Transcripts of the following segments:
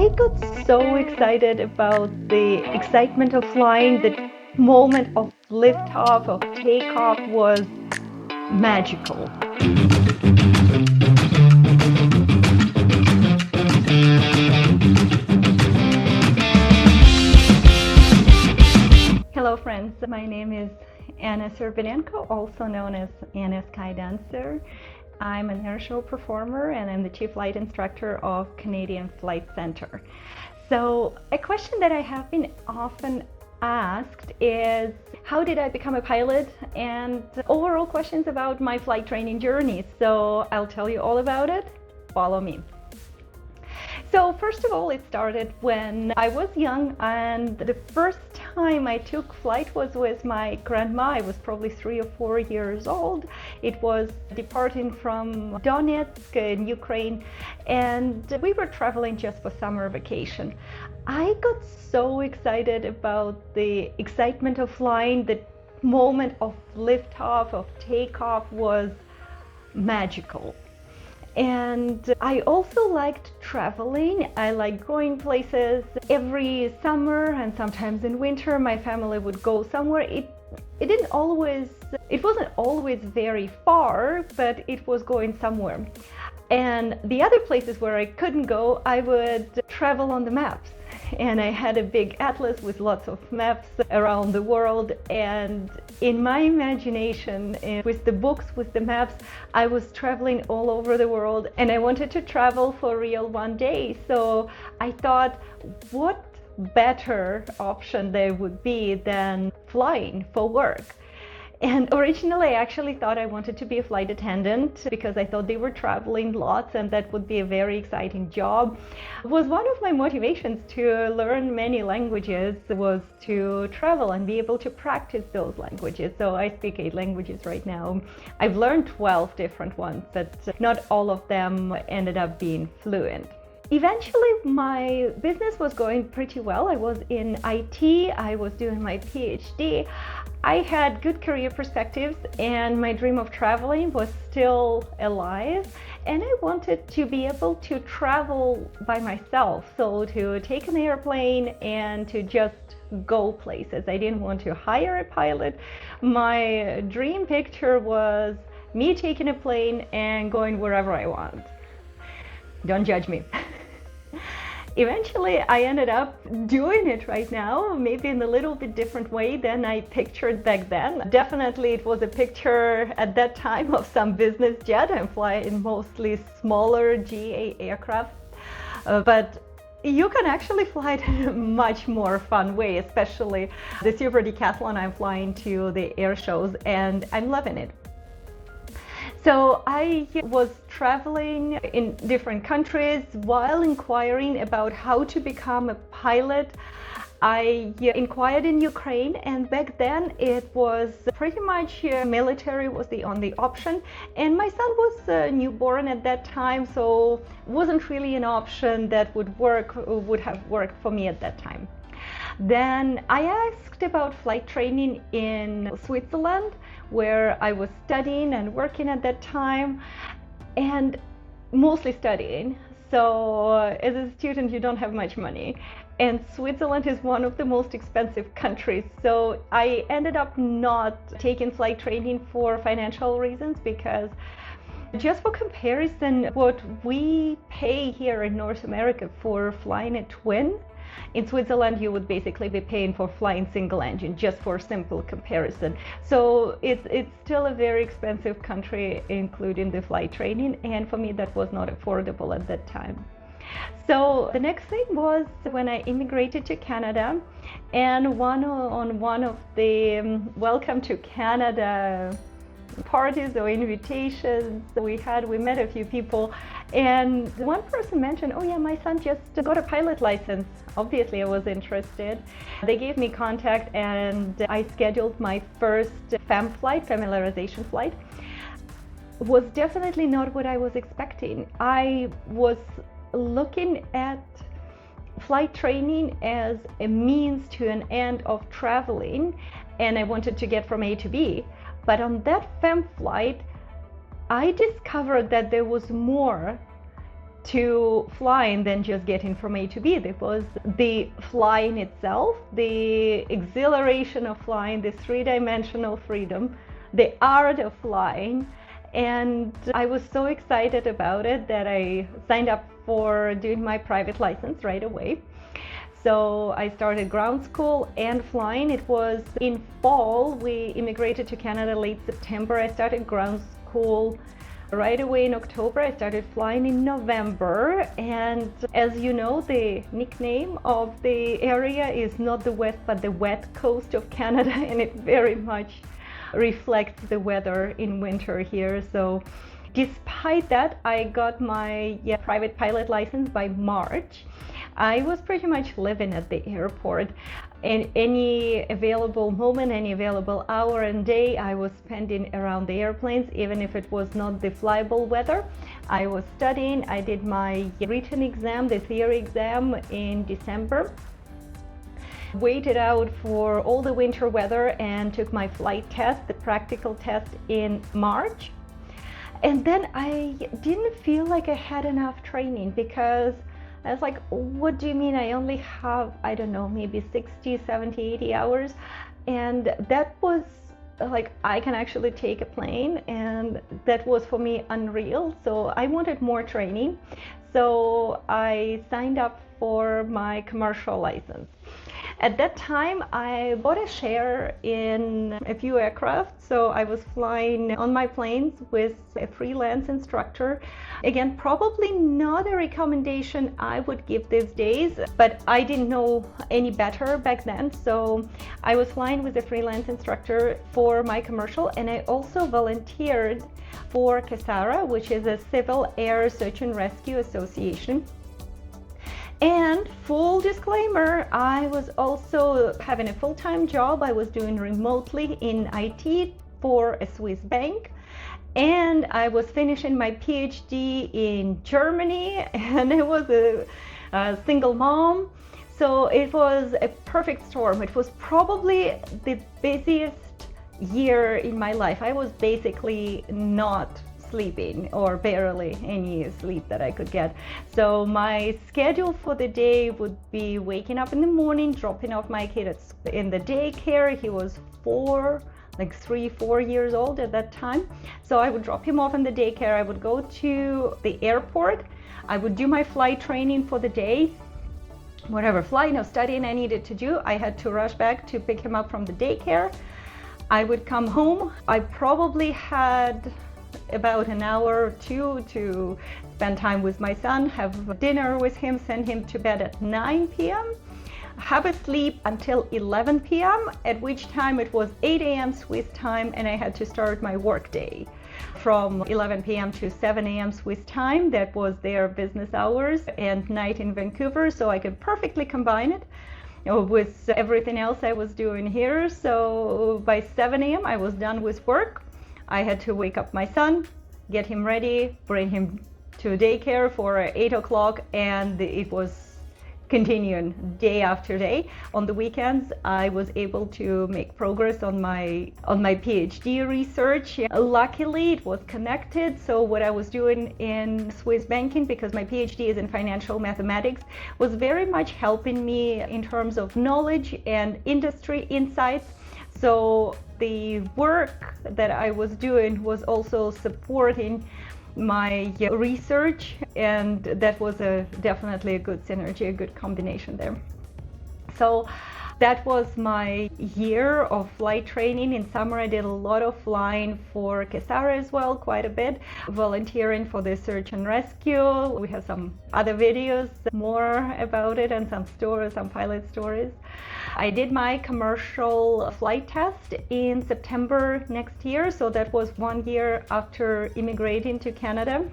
I got so excited about the excitement of flying. The moment of liftoff, of takeoff was magical. Hello friends, my name is Anna Serbenenko, also known as Anna Sky Dancer. I'm an airshow performer and I'm the chief flight instructor of Canadian Flight Center. So a question that I have been often asked is, how did I become a pilot, and overall questions about my flight training journey. So I'll tell you all about it. Follow me. So first of all, it started when I was young, and the first time I took flight was with my grandma. I was probably 3 or 4 years old. It was departing from Donetsk in Ukraine, and we were traveling just for summer vacation. I got so excited about the excitement of flying. The moment of liftoff, of takeoff was magical. And I also liked traveling. I liked going places. Every summer and sometimes in winter, my family would go somewhere. It wasn't always very far, but it was going somewhere. And the other places where I couldn't go, I would travel on the maps. And I had a big atlas with lots of maps around the world, and in my imagination, with the books, with the maps, I was traveling all over the world, and I wanted to travel for real one day. So I thought, what better option there would be than flying for work? And originally, I actually thought I wanted to be a flight attendant because I thought they were traveling lots and that would be a very exciting job. It was one of my motivations to learn many languages, was to travel and be able to practice those languages. So I speak 8 languages right now. I've learned 12 different ones, but not all of them ended up being fluent. Eventually, my business was going pretty well. I was in IT, I was doing my PhD. I had good career perspectives, and my dream of traveling was still alive. And I wanted to be able to travel by myself, so to take an airplane and to just go places. I didn't want to hire a pilot. My dream picture was me taking a plane and going wherever I want. Don't judge me. Eventually, I ended up doing it right now, maybe in a little bit different way than I pictured back then. Definitely, it was a picture at that time of some business jet. I'm flying mostly smaller GA aircraft, but you can actually fly it in a much more fun way, especially the Super Decathlon. I'm flying to the air shows, and I'm loving it. So I was traveling in different countries while inquiring about how to become a pilot. I inquired in Ukraine, and back then it was pretty much military was the only option, and my son was newborn at that time, so it wasn't really an option that would have worked for me at that time. Then I asked about flight training in Switzerland, where I was studying and working at that time, and mostly studying. So as a student, you don't have much money, and Switzerland is one of the most expensive countries. So I ended up not taking flight training for financial reasons, because just for comparison, what we pay here in North America for flying a twin, in Switzerland, you would basically be paying for flying single engine, just for simple comparison. So it's still a very expensive country, including the flight training, and for me that was not affordable at that time. So the next thing was when I immigrated to Canada, and on one of the Welcome to Canada parties or invitations we met a few people, and one person mentioned, oh yeah, my son just got a pilot license. Obviously I was interested. They gave me contact, and I scheduled my first FAM flight, familiarization flight. It was definitely not what I was expecting. I was looking at flight training as a means to an end of traveling, and I wanted to get from A to B. But on that FAM flight, I discovered that there was more to flying than just getting from A to B. It was the flying itself, the exhilaration of flying, the three-dimensional freedom, the art of flying. And I was so excited about it that I signed up for doing my private license right away. So I started ground school and flying. It was in fall. We immigrated to Canada late September. I started ground school right away in October. I started flying in November. And as you know, the nickname of the area is not the West, but the wet coast of Canada. And it very much reflects the weather in winter here. So despite that, I got my private pilot license by March. I was pretty much living at the airport, and any available moment, any available hour and day, I was spending around the airplanes, even if it was not the flyable weather. I was studying. I did my written exam, the theory exam, in December. Waited out for all the winter weather and took my flight test, the practical test, in March. And then I didn't feel like I had enough training, because I was like, what do you mean I only have, I don't know, maybe 60, 70, 80 hours? And that was like, I can actually take a plane, and that was for me unreal. So I wanted more training. So I signed up for my commercial license. At that time, I bought a share in a few aircraft, so I was flying on my planes with a freelance instructor. Again, probably not a recommendation I would give these days, but I didn't know any better back then, so I was flying with a freelance instructor for my commercial, and I also volunteered for CASARA, which is a Civil Air Search and Rescue Association. And full disclaimer, I was also having a full-time job. I was doing remotely in IT for a Swiss bank. And I was finishing my PhD in Germany, and I was a single mom. So it was a perfect storm. It was probably the busiest year in my life. I was basically not sleeping, or barely any sleep that I could get. So my schedule for the day would be waking up in the morning, dropping off my kid in the daycare. He was 4 years old at that time. So I would drop him off in the daycare. I would go to the airport. I would do my flight training for the day. Whatever flying or studying I needed to do, I had to rush back to pick him up from the daycare. I would come home. I probably had about an hour or two to spend time with my son, have dinner with him, send him to bed at 9 p.m., have a sleep until 11 p.m., at which time it was 8 a.m. Swiss time, and I had to start my work day from 11 p.m. to 7 a.m. Swiss time. That was their business hours and night in Vancouver, so I could perfectly combine it with everything else I was doing here. So by 7 a.m. I was done with work. I had to wake up my son, get him ready, bring him to daycare for 8 o'clock, and it was continuing day after day. On the weekends, I was able to make progress on my PhD research. Luckily, it was connected. So what I was doing in Swiss banking, because my PhD is in financial mathematics, was very much helping me in terms of knowledge and industry insights. So the work that I was doing was also supporting my research, and that was definitely a good synergy, a good combination there. So that was my year of flight training. In summer, I did a lot of flying for CASARA as well, quite a bit, volunteering for the search and rescue. We have some other videos more about it, and some stories, some pilot stories. I did my commercial flight test in September next year, so that was 1 year after immigrating to Canada.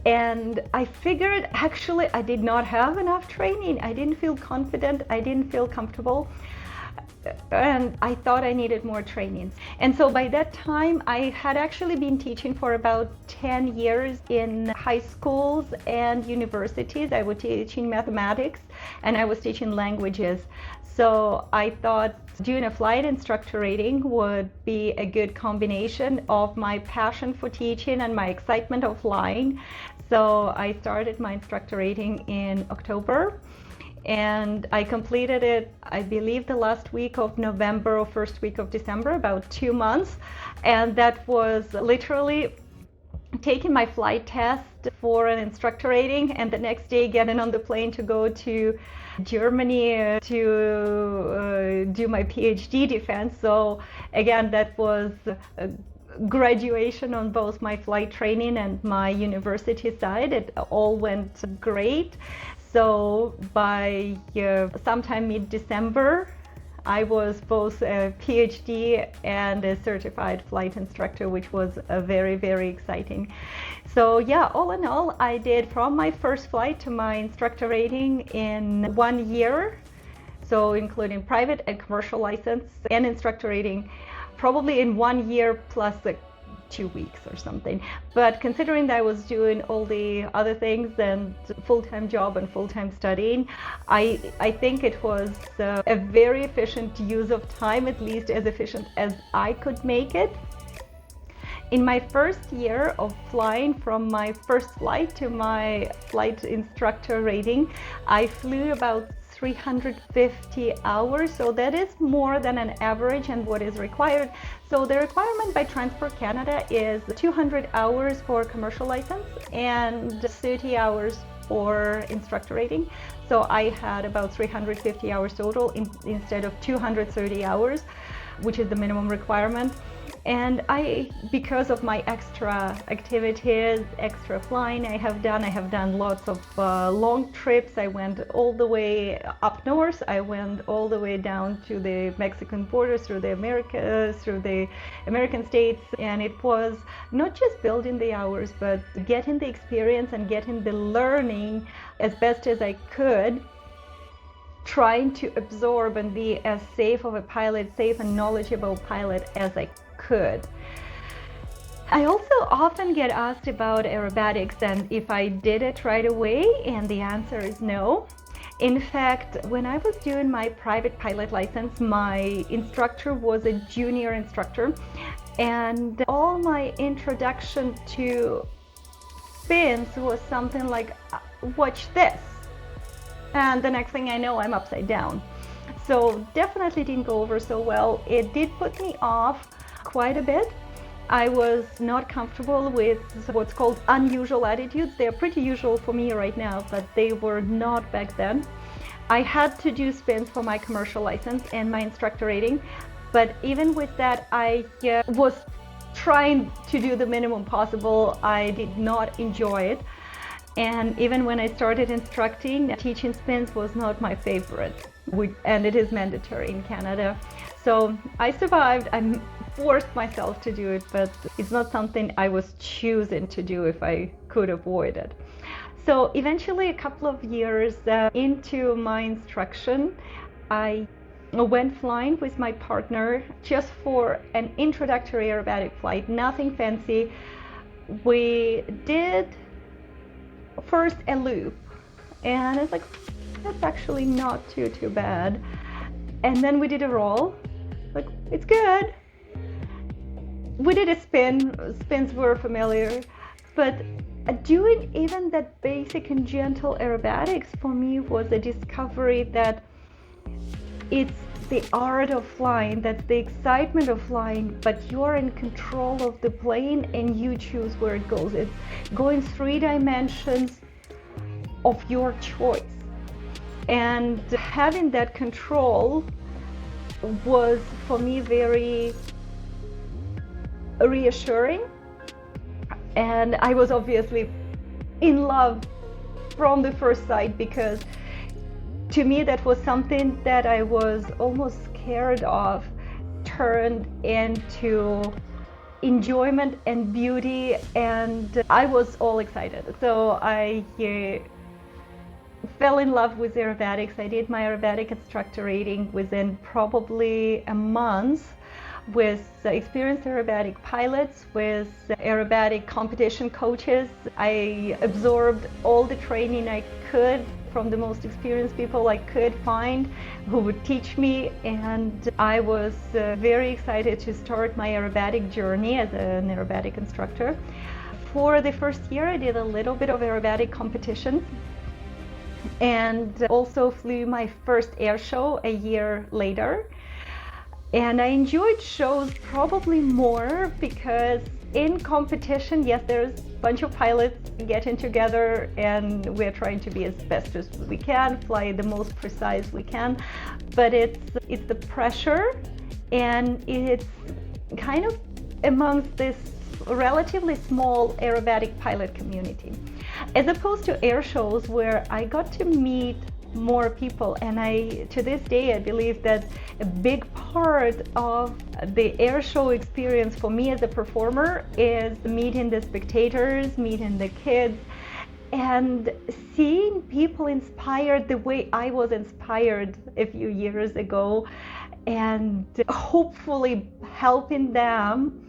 And I figured, actually, I did not have enough training. I didn't feel confident. I didn't feel comfortable. and I thought I needed more training. And so by that time, I had actually been teaching for about 10 years in high schools and universities. I was teaching mathematics and I was teaching languages. So I thought doing a flight instructor rating would be a good combination of my passion for teaching and my excitement of flying. So I started my instructor rating in October. And I completed it, I believe, the last week of November or first week of December, about 2 months. And that was literally taking my flight test for an instructor rating and the next day getting on the plane to go to Germany to do my PhD defense. So again, that was a graduation on both my flight training and my university side. It all went great. So by sometime mid-December, I was both a PhD and a certified flight instructor, which was very, very exciting. So yeah, all in all, I did from my first flight to my instructor rating in 1 year. So including private and commercial license and instructor rating, probably in 1 year plus 2 weeks or something. But considering that I was doing all the other things and full-time job and full-time studying, I think it was a very efficient use of time, at least as efficient as I could make it. In my first year of flying, from my first flight to my flight instructor rating, I flew about 350 hours, so that is more than an average and what is required. So the requirement by Transport Canada is 200 hours for commercial license and 30 hours for instructor rating. So I had about 350 hours total instead of 230 hours, which is the minimum requirement. And because of my extra activities, extra flying I have done lots of long trips. I went all the way up north. I went all the way down to the Mexican border, through the American states. And it was not just building the hours, but getting the experience and getting the learning as best as I could, trying to absorb and be as safe and knowledgeable pilot as I could. I also often get asked about aerobatics and if I did it right away, and the answer is no. In fact, when I was doing my private pilot license, my instructor was a junior instructor, and all my introduction to spins was something like, watch this, and the next thing I know, I'm upside down. So definitely didn't go over so well. It did put me off quite a bit. I was not comfortable with what's called unusual attitudes. They're pretty usual for me right now, but they were not back then. I had to do spins for my commercial license and my instructor rating, but even with that, I was trying to do the minimum possible. I did not enjoy it. And even when I started instructing, teaching spins was not my favorite, and it is mandatory in Canada. So I survived. I forced myself to do it, but it's not something I was choosing to do if I could avoid it. So eventually, a couple of years into my instruction, I went flying with my partner just for an introductory aerobatic flight, nothing fancy. We did first a loop, and it's like, that's actually not too bad. And then we did a roll, like, it's good. We did a spin. Spins were familiar, but doing even that basic and gentle aerobatics for me was a discovery that it's the art of flying, that's the excitement of flying, but you're in control of the plane and you choose where it goes. It's going 3 dimensions of your choice. And having that control was for me very reassuring. And I was obviously in love from the first sight, because to me that was something that I was almost scared of turned into enjoyment and beauty, and I was all excited. So I fell in love with aerobatics. I did my aerobatic instructor rating within probably a month with experienced aerobatic pilots, with aerobatic competition coaches. I absorbed all the training I could from the most experienced people I could find who would teach me, and I was very excited to start my aerobatic journey as an aerobatic instructor. For the first year, I did a little bit of aerobatic competitions and also flew my first air show a year later. And I enjoyed shows probably more because in competition, yes, there's a bunch of pilots getting together and we're trying to be as best as we can, fly the most precise we can, but it's the pressure, and it's kind of amongst this relatively small aerobatic pilot community, as opposed to air shows where I got to meet more people. And to this day, I believe that a big part of the air show experience for me as a performer is meeting the spectators, meeting the kids, and seeing people inspired the way I was inspired a few years ago, and hopefully helping them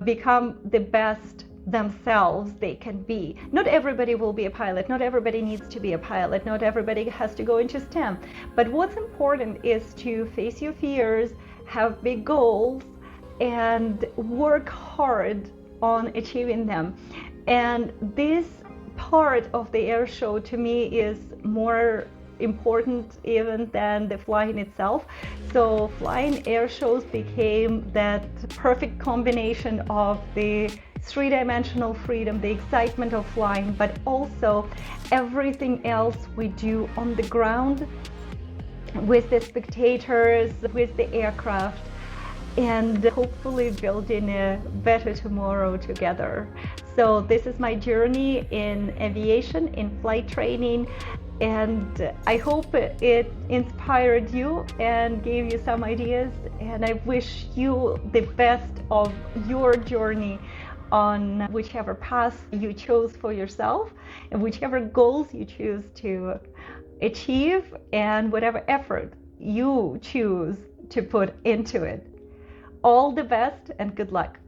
become the best themselves they can be. Not everybody will be a pilot, not everybody needs to be a pilot, not everybody has to go into STEM, but what's important is to face your fears, have big goals, and work hard on achieving them. And this part of the air show to me is more important even than the flying itself. So flying air shows became that perfect combination of the three-dimensional freedom, the excitement of flying, but also everything else we do on the ground with the spectators, with the aircraft, and hopefully building a better tomorrow together. So this is my journey in aviation, in flight training, and I hope it inspired you and gave you some ideas, and I wish you the best of your journey on whichever path you chose for yourself and whichever goals you choose to achieve and whatever effort you choose to put into it. All the best and good luck.